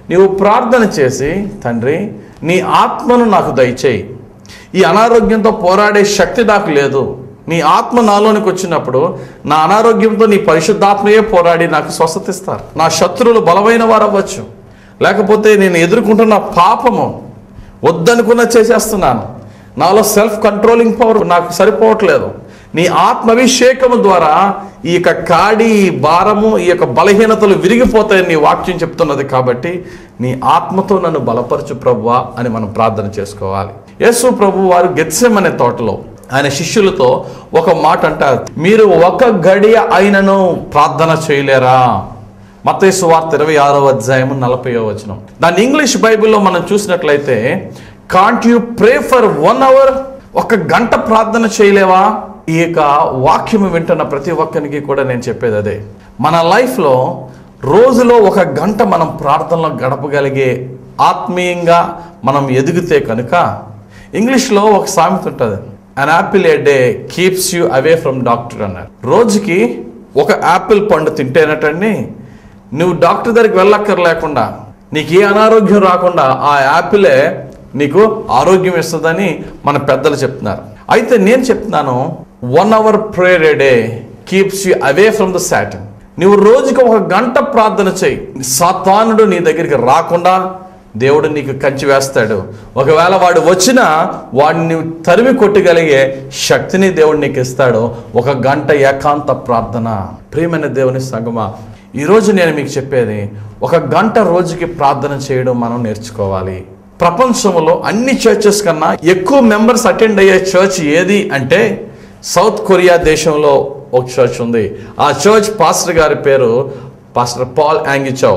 నీవు ప్రార్థన చేసి, తండ్రి నీ ఆత్మను నాకు దయచేయి, ఈ అనారోగ్యంతో పోరాడే శక్తి నాకు లేదు, నీ ఆత్మ నాలోనికి వచ్చినప్పుడు నా అనారోగ్యంతో నీ పరిశుద్ధాత్మయే పోరాడి నాకు స్వస్థత ఇస్తారు. నా శత్రువులు బలమైన వారు అవ్వచ్చు, లేకపోతే నేను ఎదుర్కొంటున్న పాపము వద్దనుకున్న చేసేస్తున్నాను, నాలో సెల్ఫ్ కంట్రోలింగ్ పవర్ నాకు సరిపోవట్లేదు, నీ ఆత్మాభిషేకము ద్వారా ఈ యొక్క కాడి, ఈ భారము, ఈ యొక్క బలహీనతలు విరిగిపోతాయని నీ వాక్యం చెప్తున్నది. కాబట్టి నీ ఆత్మతో నన్ను బలపరచు ప్రభువా అని మనం ప్రార్థన చేసుకోవాలి. యేసు ప్రభు వారు గెత్సెమనే తోటలో ఆయన శిష్యులతో ఒక మాట అంటారు, మీరు ఒక గడియ అయినను ప్రార్థన చేయలేరా? మత్తయి సువార్త 26వ అధ్యాయము 40వ వచనం. దాని ఇంగ్లీష్ బైబిల్లో మనం చూసినట్లయితే, can't you pray for 1 hour? ఒక గంట ప్రార్థన చేయలేవా? ఈ యొక్క వాక్యము వింటున్న ప్రతి ఒక్కరికి కూడా నేను చెప్పేది అదే. మన లైఫ్లో రోజులో ఒక గంట మనం ప్రార్థనలో గడపగలిగే ఆత్మీయంగా మనం ఎదిగితే కనుక, ఇంగ్లీష్లో ఒక సామెత ఉంటుంది, an apple A day keeps you away from doctor అన్నారు. రోజుకి ఒక యాపిల్ పండు తింటేనటండి నువ్వు డాక్టర్ దగ్గరికి వెళ్ళక్కర్లేకుండా, నీకు ఏ అనారోగ్యం రాకుండా ఆ యాపిలే నీకు ఆరోగ్యం ఇస్తుందని మన పెద్దలు చెప్తున్నారు. అయితే నేను చెప్తున్నాను, 1 hour prayer a day keeps you away from the Satan. నువ్వు రోజుకి ఒక గంట ప్రార్థన చేయి, సాతానుడు నీ దగ్గరికి రాకుండా దేవుడు నీకు కంచి వేస్తాడు. ఒకవేళ వాడు వచ్చినా వాడిని తరిమి కొట్టగలిగే శక్తిని దేవుడు నీకు ఇస్తాడు. ఒక గంట ఏకాంత ప్రార్థన. ప్రియమైన దేవుని సంగమా, ఈరోజు నేను మీకు చెప్పేది, ఒక గంట రోజుకి ప్రార్థన చేయడం మనం నేర్చుకోవాలి. ప్రపంచంలో అన్ని చర్చెస్ కన్నా ఎక్కువ మెంబర్స్ అటెండ్ అయ్యే చర్చ్ ఏది అంటే సౌత్ కొరియా దేశంలో ఒక చర్చ్ ఉంది. ఆ చర్చ్ పాస్టర్ గారి పేరు పాస్టర్ పాల్ యాంగిచౌ.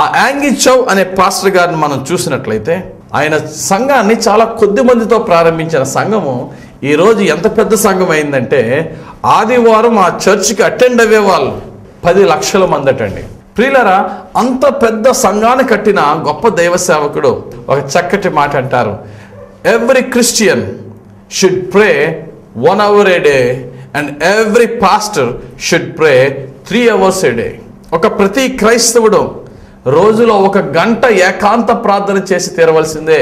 ఆ యాంగిచౌ అనే పాస్టర్ గారిని మనం చూసినట్లయితే, ఆయన సంఘాన్ని చాలా కొద్ది మందితో ప్రారంభించిన సంఘము ఈరోజు ఎంత పెద్ద సంఘం అయిందంటే, ఆదివారం ఆ చర్చ్కి అటెండ్ అయ్యే వాళ్ళు 10 లక్షల మంది అటండి. ప్రియులరా, అంత పెద్ద సంఘాన్ని కట్టిన గొప్ప దైవ సేవకుడు ఒక చక్కటి మాట అంటారు, every Christian should pray 1 hour a day and every pastor should pray 3 hours a day. ఒక ప్రతి క్రైస్తవుడు రోజులో ఒక గంట ఏకాంత ప్రార్థన చేసి తీరవలసిందే.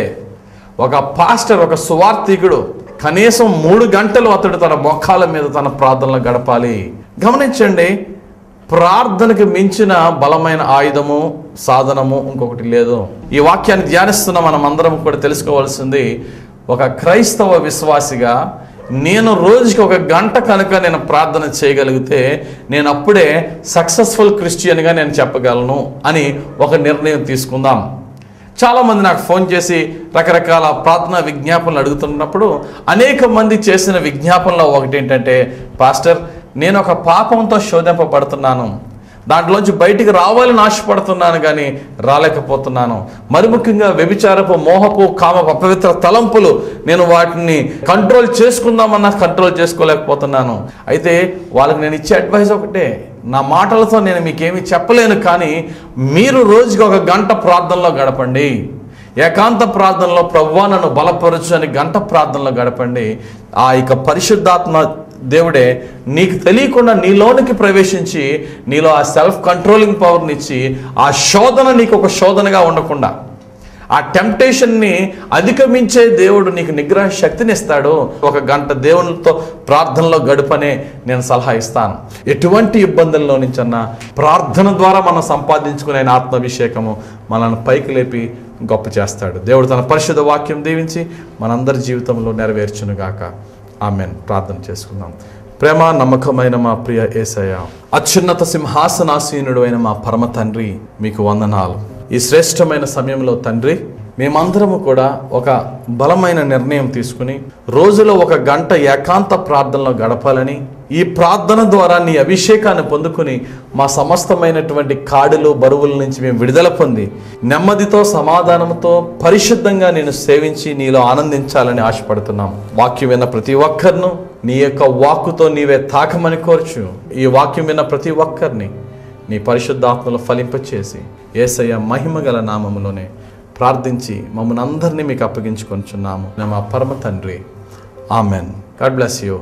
ఒక పాస్టర్, ఒక సువార్థికుడు కనీసం 3 గంటలు అతడు తన మోకాల మీద తన ప్రార్థనలు గడపాలి. గమనించండి, ప్రార్థనకు మించిన బలమైన ఆయుధము, సాధనము ఇంకొకటి లేదు. ఈ వాక్యాన్ని ధ్యానిస్తున్న మనం అందరం కూడా తెలుసుకోవాల్సింది, ఒక క్రైస్తవ విశ్వాసిగా నేను రోజుకి ఒక గంట కనుక నేను ప్రార్థన చేయగలిగితే నేను అప్పుడే సక్సెస్ఫుల్ క్రిస్టియన్గా నేను చెప్పగలను అని ఒక నిర్ణయం తీసుకుందాం. చాలామంది నాకు ఫోన్ చేసి రకరకాల ప్రార్థనా విజ్ఞాపనలు అడుగుతున్నప్పుడు అనేక మంది చేసిన విజ్ఞాపనలో ఒకటి ఏంటంటే, పాస్టర్ నేను ఒక పాపంతో శోధింపబడుతున్నాను, దాంట్లోంచి బయటికి రావాలని ఆశపడుతున్నాను కానీ రాలేకపోతున్నాను. మరి ముఖ్యంగా వ్యభిచారపు, మోహపు, కామపు, అపవిత్ర తలంపులు నేను వాటిని కంట్రోల్ చేసుకుందామన్నా కంట్రోల్ చేసుకోలేకపోతున్నాను. అయితే వాళ్ళకి నేను ఇచ్చే అడ్వైస్ ఒకటే, నా మాటలతో నేను మీకేమీ చెప్పలేను, కానీ మీరు రోజుకి ఒక గంట ప్రార్థనలో గడపండి. ఏకాంత ప్రార్థనలో ప్రభువా నన్ను బలపరచు అని గంట ప్రార్థనలో గడపండి. ఆ యొక్క పరిశుద్ధాత్మ దేవుడే నీకు తెలియకుండా నీలోనికి ప్రవేశించి నీలో ఆ సెల్ఫ్ కంట్రోలింగ్ పవర్ని ఇచ్చి ఆ శోధన నీకు ఒక శోధనగా ఉండకుండా ఆ టెంప్టేషన్ని అధిగమించే దేవుడు నీకు నిగ్రహ శక్తిని ఇస్తాడు. ఒక గంట దేవునితో ప్రార్థనలో గడుపనే నేను సలహా ఇస్తాను. ఎటువంటి ఇబ్బందుల్లో నుంచన్నా ప్రార్థన ద్వారా మనం సంపాదించుకునే ఆత్మాభిషేకము మనల్ని పైకి లేపి గొప్ప చేస్తాడు. దేవుడు తన పరిశుద్ధ వాక్యం దీవించి మనందరి జీవితంలో నెరవేర్చునుగాక. ఆమెన్. ప్రార్థన చేసుకుందాం. ప్రేమ నమ్మకమైన మా ప్రియ యేసయ్య, అత్యున్నత సింహాసనాసీనుడు అయిన మా పరమ తండ్రి, మీకు వందనాలు. ఈ శ్రేష్టమైన సమయంలో తండ్రి, మేమందరము కూడా ఒక బలమైన నిర్ణయం తీసుకుని రోజులో ఒక గంట ఏకాంత ప్రార్థనలో గడపాలని, ఈ ప్రార్థన ద్వారా నీ అభిషేకాన్ని పొందుకుని మా సమస్తమైనటువంటి కాడులు, బరువుల నుంచి మేము విడుదల పొంది నెమ్మదితో, సమాధానంతో, పరిశుద్ధంగా నేను సేవించి నీలో ఆనందించాలని ఆశపడుతున్నాం. వాక్యం విన్న ప్రతి ఒక్కరిను నీ యొక్క వాక్కుతో నీవే తాకమని కోరుచు. ఈ వాక్యం విన్న ప్రతి ఒక్కరిని నీ పరిశుద్ధాత్మలో ఫలింపచేసి యేసయ్య మహిమగల నామములోనే ప్రార్థించి మమ్మల్ని అందరినీ మీకు అప్పగించుకొనిచున్నాము. మా పరమ తండ్రి. ఆమెన్. God bless you.